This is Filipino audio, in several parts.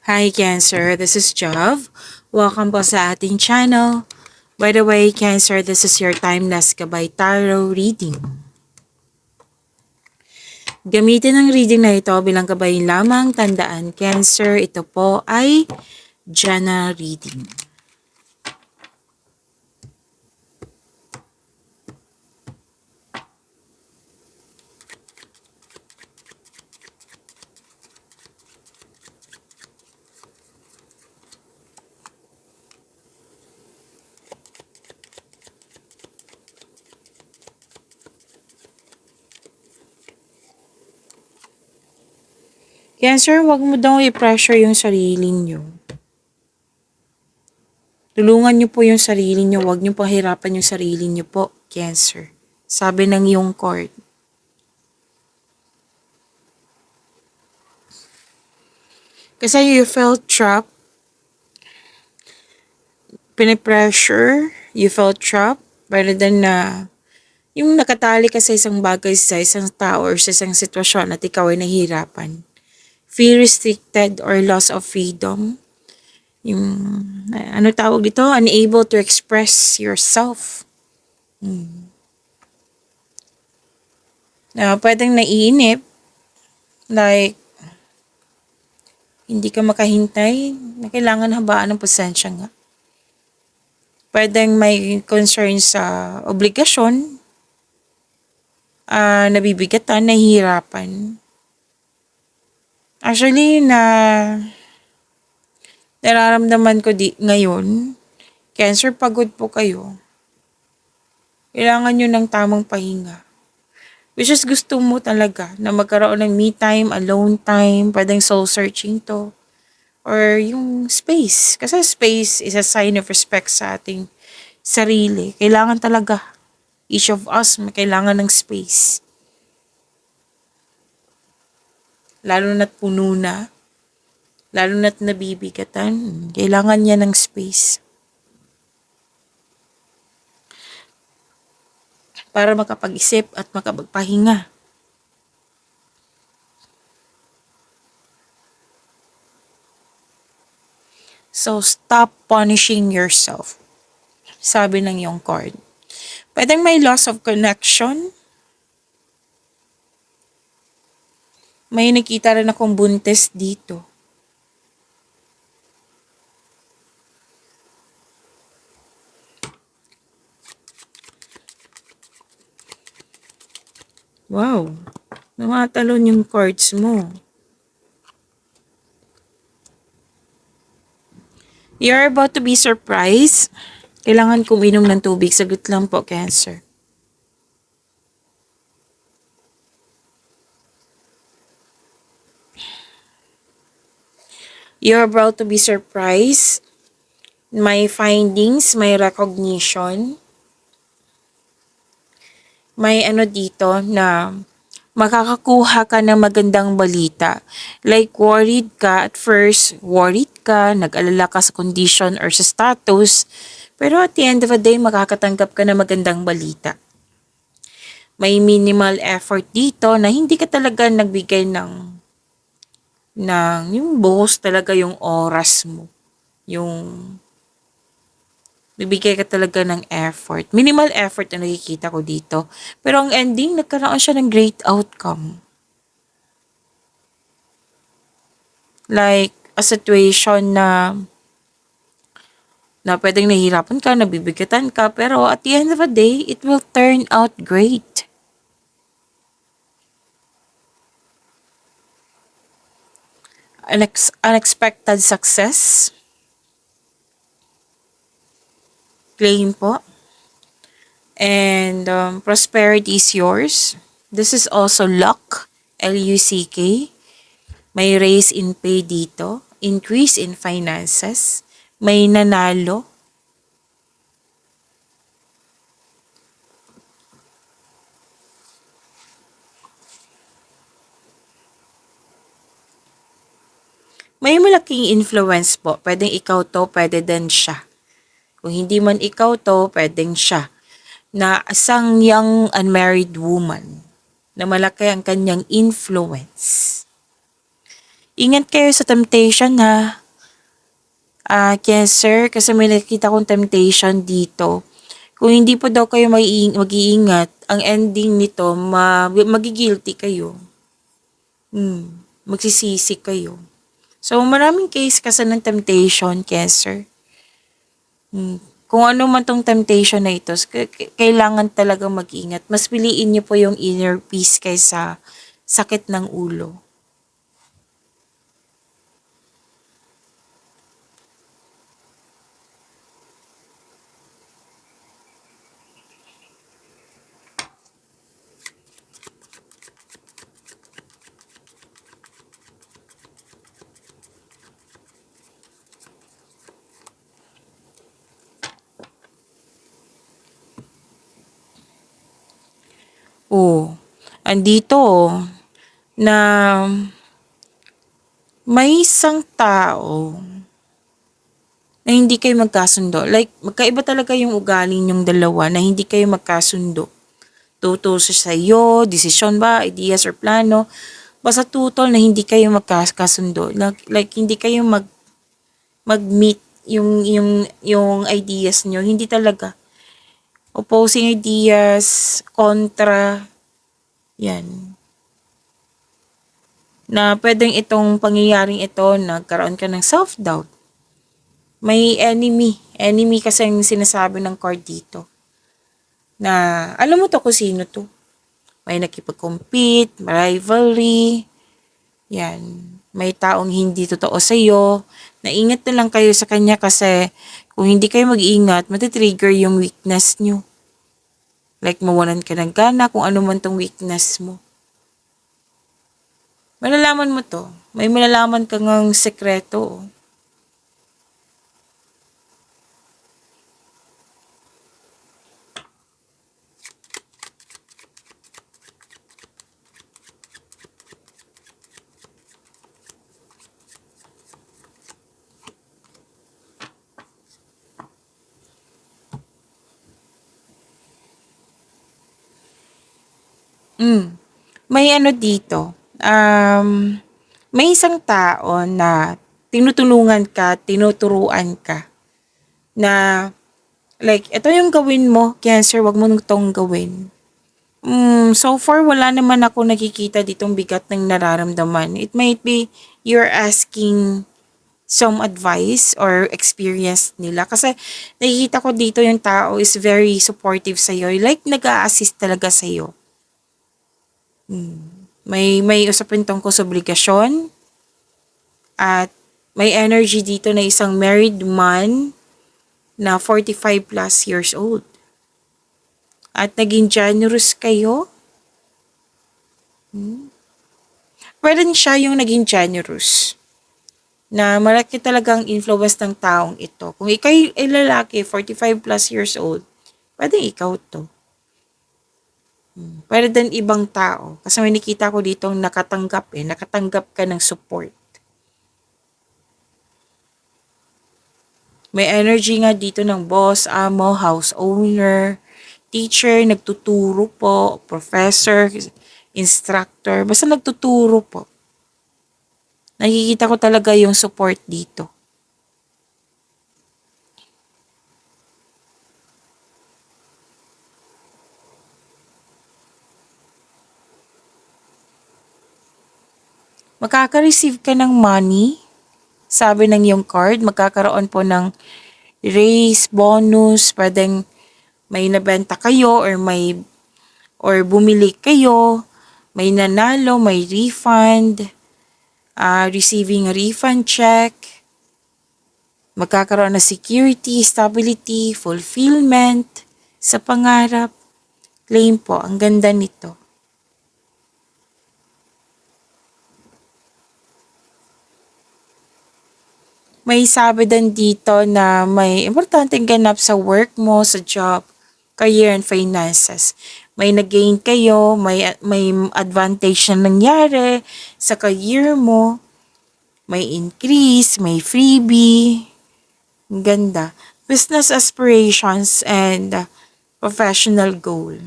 Hi Cancer, this is Jav. Welcome po sa ating channel. By the way, Cancer, this is your Timeless Gabay Tarot reading. Gamitin ang reading na ito bilang gabay lamang. Tandaan, Cancer, ito po ay general reading. Cancer, wag mo daw i-pressure yung sarili niyo. Tulungan niyo po yung sarili niyo, wag niyo pahirapan yung sarili niyo po, Cancer. Sabi ng iyong card. Kasi you felt trapped, pinipressure, you felt trapped, rather than na yung nakatali ka sa isang bagay, sa isang tao, or sa isang sitwasyon at ikaw ay nahihirapan. Feel restricted or loss of freedom. Yung, ano tawag dito? Unable to express yourself. Pwedeng naiinip. Like, hindi ka makahintay. Na kailangan habaan ng pasensya nga. Pwedeng may concern sa obligasyon. Nabibigatan, nahihirapan. Actually, nararamdaman ko ngayon, Cancer, pagod po kayo. Kailangan nyo ng tamang pahinga. Which is gusto mo talaga na magkaroon ng me time, alone time, pwedeng soul searching to. Or yung space. Kasi space is a sign of respect sa ating sarili. Kailangan talaga. Each of us may kailangan ng space. Lalo na't puno na. Lalo na't nabibigatan. Kailangan niya ng space. Para makapag-isip at makapagpahinga. So, stop punishing yourself. Sabi ng iyong card. Pwedeng may loss of connection. May nakita rin akong buntis dito. Wow. Tumatalon yung cards mo. You're about to be surprised. Kailangan kuminom ng tubig. Sagot lang po, Cancer. You're about to be surprised. May findings, may recognition. May ano dito na makakakuha ka ng magandang balita. Like worried ka at first, nag-alala ka sa condition or sa status, pero at the end of the day, makakatanggap ka ng magandang balita. May minimal effort dito na hindi ka talaga nagbigay ng yung buhos talaga yung oras mo. Yung bibigay ka talaga ng effort. Minimal effort na nakikita ko dito. Pero ang ending, nagkaroon siya ng great outcome. Like, a situation na pwedeng nahihirapan ka, nabibigatan ka, pero at the end of the day, it will turn out great. Unexpected success. Claim po. And prosperity is yours. This is also luck. L-U-C-K. May raise in pay dito. Increase in finances. May nanalo. May malaking influence po. Pwedeng ikaw to, pwede din siya. Kung hindi man ikaw to, pwedeng siya. Na isang young unmarried woman na malaki ang kanyang influence. Ingat kayo sa temptation ha. Cancer, kasi may nakita kong temptation dito. Kung hindi po daw kayo mag-iingat, ang ending nito, magigilty kayo. Magsisisi kayo. So, maraming case kasi ng temptation, Cancer. Kung ano man tong temptation na ito, kailangan talaga mag-ingat. Mas piliin niyo po yung inner peace kaysa sakit ng ulo. Oh, andito na may isang tao na hindi kayo magkasundo. Like, magkaiba talaga yung ugali niyong dalawa na hindi kayo magkasundo. Tutol siya sa iyo, desisyon ba, ideas or plano. Basta tutol na hindi kayo magkasundo. Like, hindi kayo mag-meet yung ideas niyo. Hindi talaga. Opposing ideas, kontra, yan. Na pwedeng itong pangyayaring ito, nagkaroon ka ng self-doubt. May enemy. Enemy kasi ang sinasabi ng card dito. Na, alam mo to kung sino to. May nakipag-compete, rivalry, yan. May taong hindi totoo sa'yo. Naingat na lang kayo sa kanya kasi kung hindi kayo mag-ingat, matitrigger yung weakness nyo. Like, mawalan ka ng gana kung ano man tong weakness mo. Malalaman mo to. May malalaman ka ngang sekreto. May ano dito. May isang tao na tinutulungan ka, tinuturuan ka na like, ito yung gawin mo, Cancer, wag mo nang tong gawin. So far, wala naman ako nakikita ditong bigat ng nararamdaman. It might be you're asking some advice or experience nila. Kasi nakikita ko dito yung tao is very supportive sa'yo. Like, nag-a-assist talaga sa'yo. May usapin tungkol sa obligasyon. At may energy dito na isang married man na 45 plus years old. At naging generous kayo. Pwede siya yung naging generous. Na malaki talagang influence ng taong ito. Kung ikaw ay lalaki, 45 plus years old, pwede ikaw to. Pwede din ibang tao. Kasi may nakita ko dito nakatanggap nakatanggap ka ng support. May energy nga dito ng boss, amo, house owner, teacher, nagtuturo po, professor, instructor, basta nagtuturo po. Nakikita ko talaga yung support dito. Makaka-receive ka ng money, sabi ng yung card, magkakaroon po ng raise, bonus, pwedeng may nabenta kayo or bumili kayo, may nanalo, may refund, receiving a refund check, magkakaroon ng security, stability, fulfillment sa pangarap. Claim po, ang ganda nito. May sabi din dito na may importanteng ganap sa work mo, sa job, career and finances. May nag-gain kayo, may advantage na nangyari sa career mo, may increase, may freebie. Ang ganda. Business aspirations and professional goal.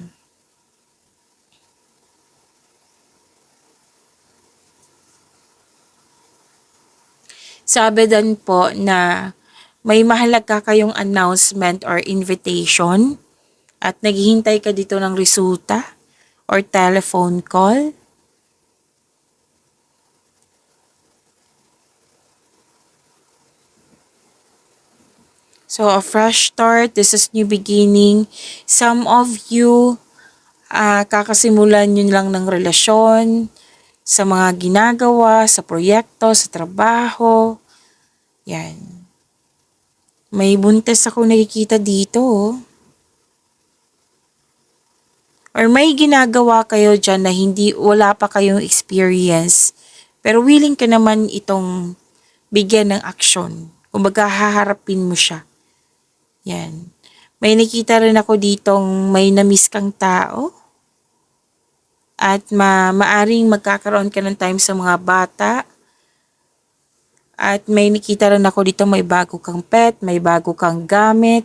Sabi din po na may mahalaga kayong announcement or invitation at naghihintay ka dito ng resulta or telephone call. So, a fresh start, this is new beginning. Some of you, kakasimulan nyo lang ng relasyon, sa mga ginagawa, sa proyekto, sa trabaho. Yan. May buntes ako nakikita dito. Oh. Or may ginagawa kayo dyan na wala pa kayong experience. Pero willing ka naman itong bigyan ng aksyon. Kumbaga haharapin mo siya. Yan. May nakita rin ako ditong may na-miss kang tao. At maaring magkakaroon ka ng time sa mga bata. At may nakita rin ako dito may bago kang pet, may bago kang gamit.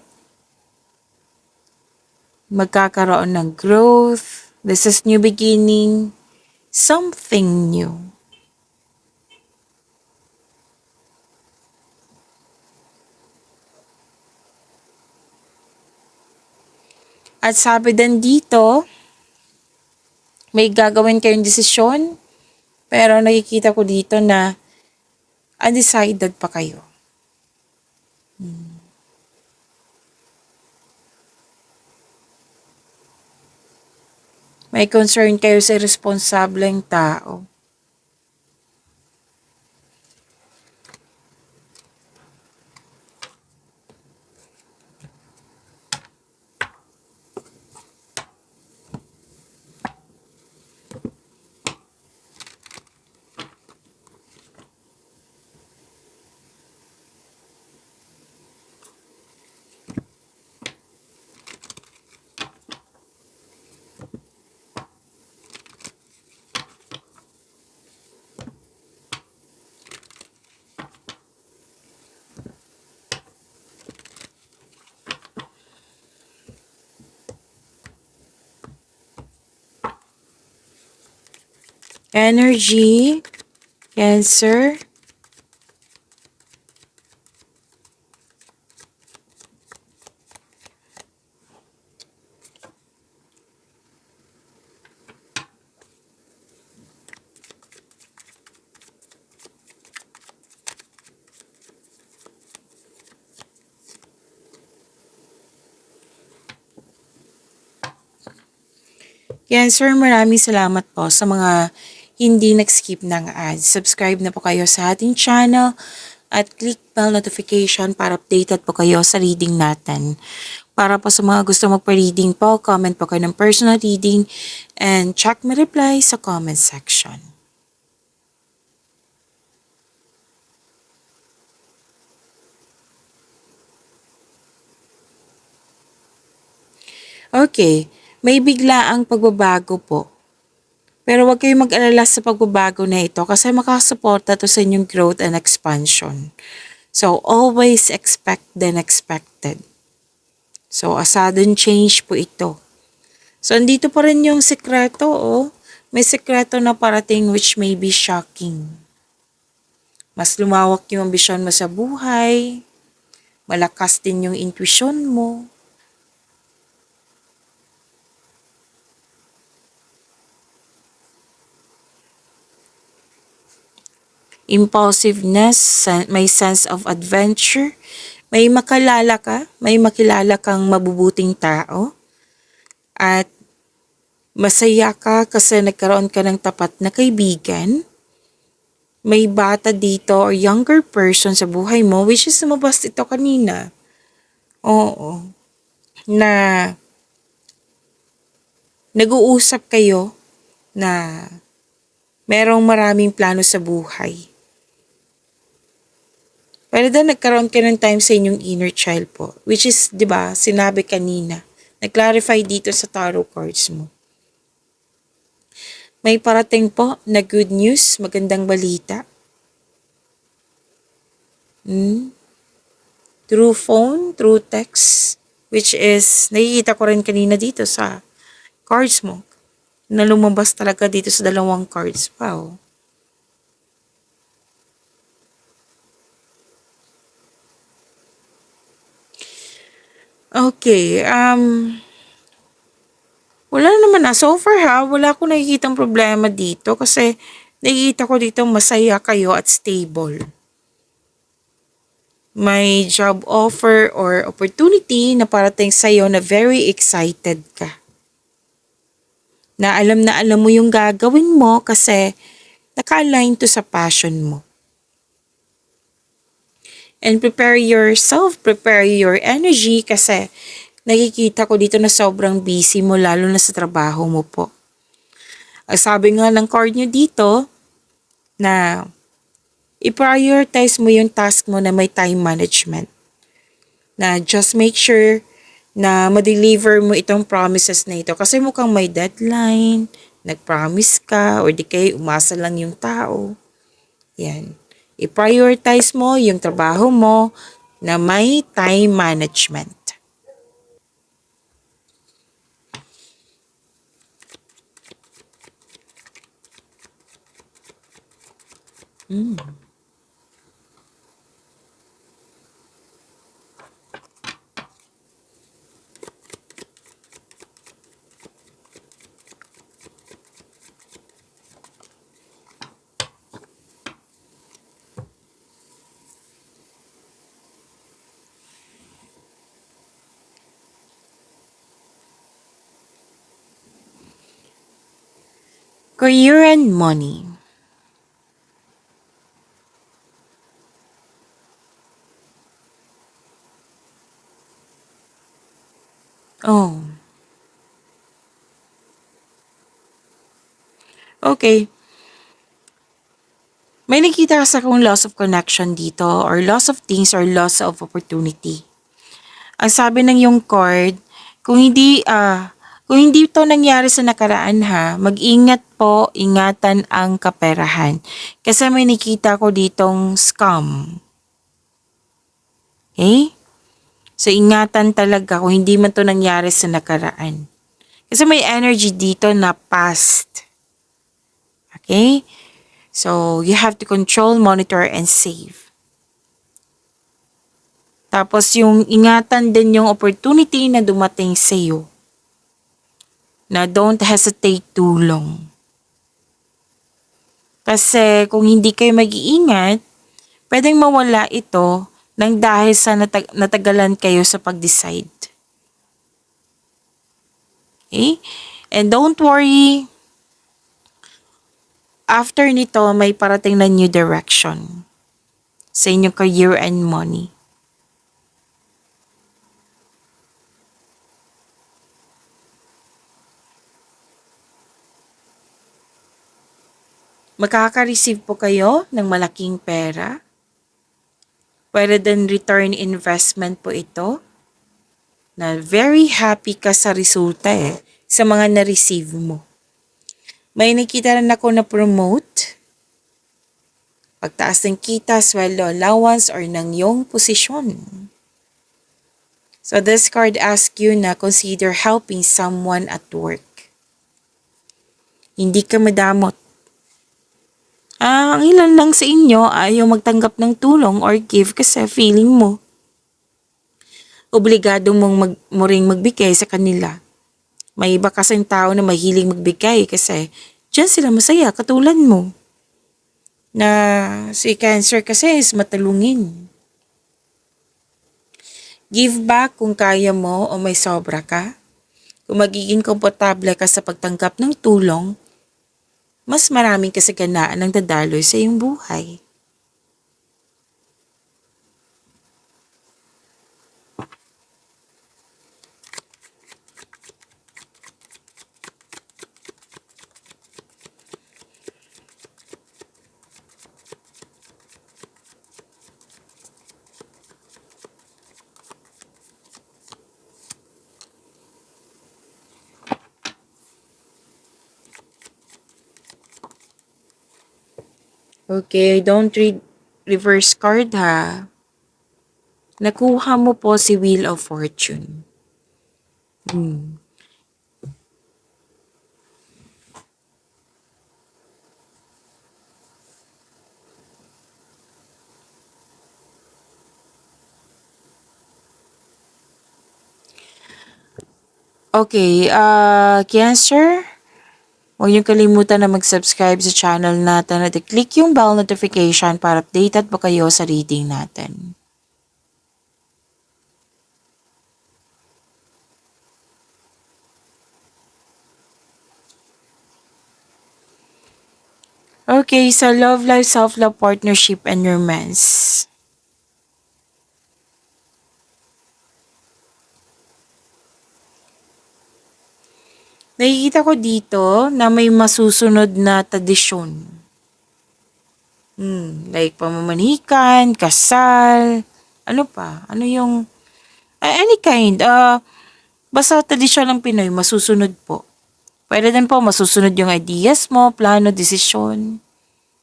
Magkakaroon ng growth. This is new beginning. Something new. At sabi din dito, may gagawin kayong desisyon, pero nakikita ko dito na undecided pa kayo. May concern kayo sa irresponsableng tao. Energy, Cancer. Cancer, maraming salamat po sa mga hindi nag-skip ng ads. Subscribe na po kayo sa ating channel at click bell notification para updated po kayo sa reading natin. Para po sa mga gusto magpa-reading po, comment po kayo ng personal reading and check my reply sa comment section. Okay, may biglaang pagbabago po. Pero huwag kayong mag-alala sa pagbabago na ito kasi makasuporta to sa inyong growth and expansion. So, always expect the unexpected. So, a sudden change po ito. So, andito pa rin yung sekreto, oh. May sekreto na parating which may be shocking. Mas lumawak yung ambisyon mo sa buhay. Malakas din yung intuition mo. Impulsiveness, may sense of adventure, may makilala kang mabubuting tao, at masaya ka kasi nagkaroon ka ng tapat na kaibigan. May bata dito or younger person sa buhay mo, which is lumabas ito kanina. Oo. Na nag-uusap kayo na merong maraming plano sa buhay. Pero then nagkaroon ka ng time sa inyong inner child po. Which is, di ba, sinabi kanina. Nag-clarify dito sa tarot cards mo. May parating po na good news, magandang balita. Through phone, through text, which is, nakikita ko rin kanina dito sa cards mo. Na lumabas talaga dito sa dalawang cards. Wow. Okay, wala naman na. So far ha, wala akong nakikitang problema dito kasi nakikita ko dito masaya kayo at stable. May job offer or opportunity na parating sa'yo na very excited ka. Na alam mo yung gagawin mo kasi naka-align to sa passion mo. And prepare yourself, prepare your energy kasi nakikita ko dito na sobrang busy mo lalo na sa trabaho mo po. Ang sabi nga ng card nyo dito na i-prioritize mo yung task mo na may time management. Na just make sure na ma-deliver mo itong promises na ito kasi mukhang may deadline, nag-promise ka, or di kaya umasa lang yung tao. Yan. I-prioritize mo yung trabaho mo na may time management. Career and money. Oh, okay. May nakita sa akong loss of connection dito or loss of things or loss of opportunity. Ang sabi ng yung card, kung hindi kung hindi ito nangyari sa nakaraan ha, mag-ingat po, ingatan ang kaperahan. Kasi may nakita ko ditong scam. Okay? So ingatan talaga kung hindi man to nangyari sa nakaraan. Kasi may energy dito na past. Okay? So you have to control, monitor, and save. Tapos yung ingatan din yung opportunity na dumating sa iyo. Na don't hesitate too long. Kasi kung hindi kayo mag-iingat, pwedeng mawala ito nang dahil sa natagalan kayo sa pag-decide. Okay? And don't worry, after nito may parating na new direction sa inyong career and money. Makaka-receive po kayo ng malaking pera. Pwede din return investment po ito. Na very happy ka sa resulta sa mga na-receive mo. May nakita rin ako na promote. Pagtaas ng kita, sweldo, allowance, or ng iyong posisyon. So this card asks you na consider helping someone at work. Hindi ka madamot. Ang ilan lang sa inyo ayaw magtanggap ng tulong or give kasi feeling mo. Obligado mo ring magbigay sa kanila. May iba kasing tao na mahiling magbigay kasi diyan sila masaya katulad mo. Na si Cancer kasi is matalungin. Give back kung kaya mo o may sobra ka. Kung magiging komportable ka sa pagtanggap ng tulong, mas maraming kasaganaan ang dadaloy sa iyong buhay. Okay, don't read reverse card ha. Nakuha mo po si Wheel of Fortune. Okay, Cancer, huwag niyong kalimutan na mag-subscribe sa channel natin at i-click yung bell notification para updated po kayo sa reading natin. Okay, sa love life, self-love, partnership, and romance. Nakikita ko dito na may masusunod na tradisyon. Like pamamanikan, kasal, ano pa? Ano yung, any kind. Basta tradisyon ng Pinoy, masusunod po. Pwede din po masusunod yung ideas mo, plano, desisyon.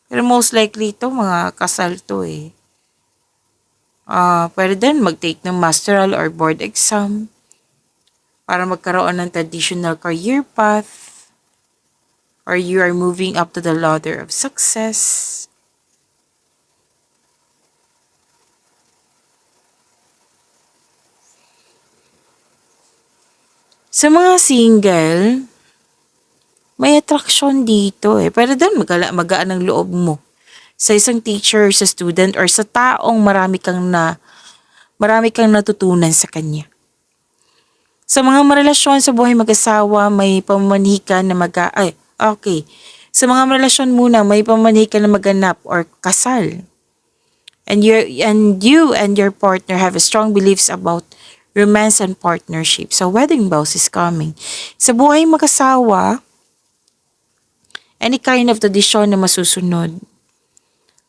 Pero most likely ito, mga kasal to eh. Pwede din mag-take ng masteral or board exam para magkaroon ng traditional career path or you are moving up to the ladder of success. Sa mga single, may attraction dito eh. Pwede din magaan ang loob mo sa isang teacher, sa student, or sa taong marami kang natutunan sa kanya. Sa mga marelasyon sa buhay mag-asawa, may pamamanikan na okay. Sa mga relasyon muna, may pamamanikan na maganap or kasal. And you and your partner have a strong beliefs about romance and partnership. So, wedding vows is coming. Sa buhay mag-asawa, any kind of tradisyon na masusunod.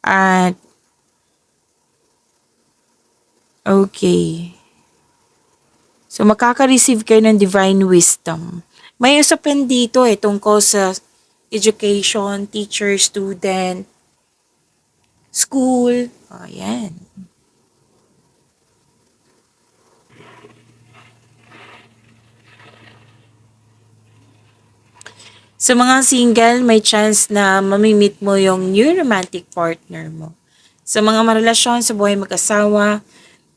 At, okay. So, makaka-receive kayo ng divine wisdom. May usapin dito tungkol sa education, teacher, student, school. Ayan. Sa mga single, may chance na mamimit mo yung new romantic partner mo. Sa mga marelasyon sa buhay mag-asawa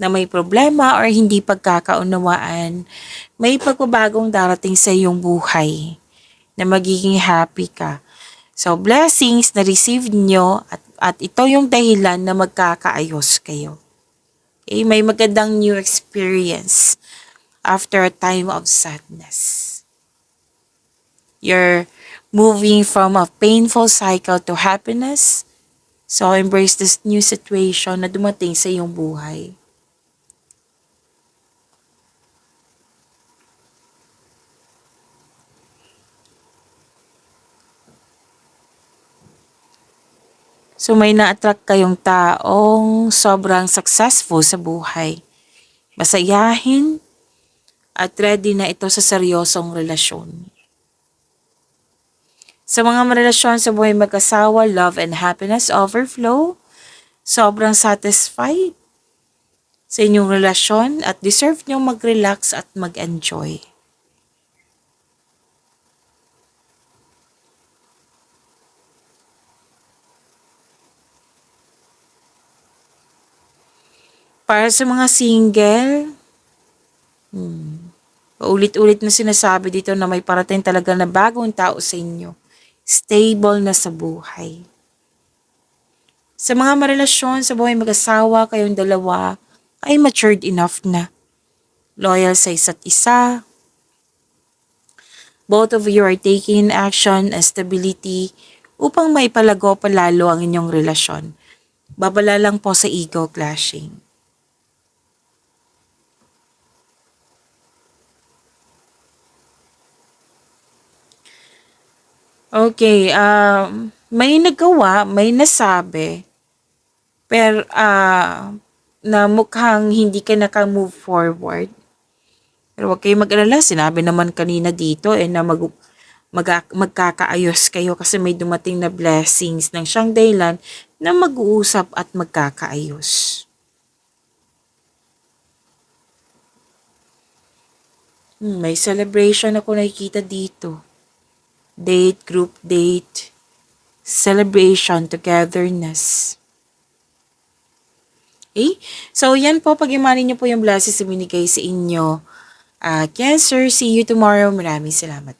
na may problema or hindi pagkakaunawaan, may pagbabagong darating sa iyong buhay na magiging happy ka. So, blessings na receive nyo at ito yung dahilan na magkakaayos kayo. Okay? May magandang new experience after a time of sadness. You're moving from a painful cycle to happiness. So, embrace this new situation na dumating sa iyong buhay. So, may na-attract kayong taong sobrang successful sa buhay. Masayahin at ready na ito sa seryosong relasyon. Sa mga relasyon sa buhay mag-asawa, love and happiness overflow. Sobrang satisfied sa inyong relasyon at deserve nyo mag-relax at mag-enjoy. Para sa mga single, paulit-ulit na sinasabi dito na may parating talaga na bagong tao sa inyo. Stable na sa buhay. Sa mga marelasyon sa buhay mag-asawa, kayong dalawa ay matured enough na. Loyal sa isa't isa. Both of you are taking action and stability upang maipalago palalo ang inyong relasyon. Babala lang po sa ego clashing. Okay, may nagawa, may nasabi, pero na mukhang hindi ka naka-move forward. Pero huwag kayong mag-alala, sinabi naman kanina dito na magkakaayos kayo kasi may dumating na blessings ng siyang dahilan na mag-uusap at magkakaayos. May celebration ako nakikita dito. Date, group date, celebration, togetherness. Okay? So, yan po, pag-imanin niyo po yung blessings na binigay sa inyo Cancer, see you tomorrow. Maraming salamat.